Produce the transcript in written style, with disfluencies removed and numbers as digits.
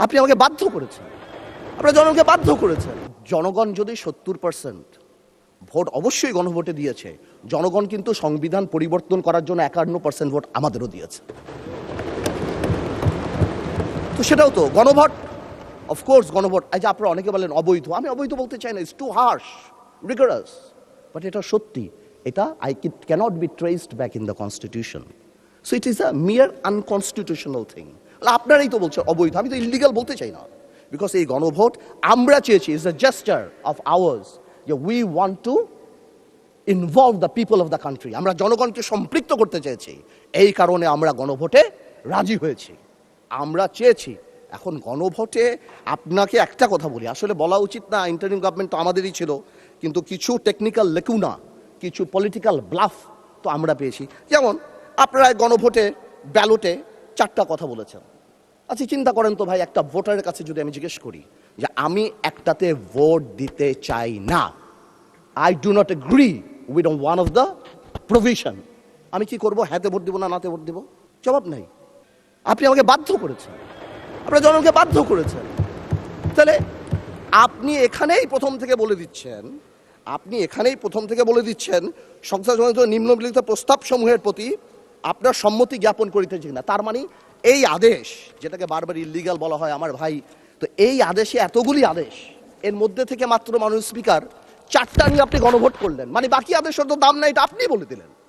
আপনি আমাকে বাধ্য করেছেন, আপনারা জনগণকে বাধ্য করেছেন। জনগণ যদি 70% ভোট অবশ্যই গণভোটে দিয়েছে, জনগণ কিন্তু সংবিধান পরিবর্তন করার জন্য 51% ভোট আমাদেরও দিয়েছে। তো সেটাও তো গণভোট, অফকোর্স গণভোট। এই যে আপনারা অনেকে বলেন অবৈধ, আমি অবৈধ বলতে চাই না, it's too harsh, rigorous, but এটা সত্যি, এটা it cannot be traced back in the constitution, so it is a mere unconstitutional thing. আপনারাই তো বলছেন অবৈধ, আমি তো ইলিগাল বলতে চাই না, বিকজ এই গণভোট আমরা চেয়েছি, is a gesture of ours, যে we want to involve the people of the country, আমরা জনগণকে সম্পৃক্ত করতে চেয়েছি, এই কারণে আমরা গণভোটে রাজি হয়েছি, আমরা চেয়েছি। এখন গণভোটে আপনাকে একটা কথা বলি, আসলে বলা উচিত না, ইন্টারিম গভর্নমেন্ট তো আমাদেরই ছিল, কিন্তু কিছু টেকনিক্যাল লেকুনা, কিছু পলিটিক্যাল ব্লাফ তো আমরা পেয়েছি। যেমন আপনারা গণভোটে ব্যালটে 4টা কথা বলেছেন। আচ্ছা চিন্তা করেন তো ভাই, একটা ভোটারের কাছে যদি আমি জিজ্ঞেস করি যে আমি একটাতে ভোট দিতে চাই না, I do not agree with one of the provision, আমি কি করবো? হ্যাঁতে ভোট দিব না নাতে ভোট দিব? জবাব নাই। আপনি আমাকে বাধ্য করেছেন, আপনারা জনগণকে বাধ্য করেছেন। তাহলে আপনি এখানেই প্রথম থেকে বলে দিচ্ছেন সংসদ সমাবেশে নিম্নলিখিত প্রস্তাব সমূহের প্রতি আপনার সম্মতি জ্ঞাপন করিতেছি না। তার মানে এই আদেশ, যেটাকে বারবার ইলিগাল বলা হয় আমার ভাই, তো এই আদেশে এতগুলি আদেশ, এর মধ্যে থেকে মাত্র মাননীয় স্পিকার 4টা নিয়ে আপনি গণভোট করলেন, মানে বাকি আদেশের তো দাম নাই, এটা আপনি বলে দিলেন।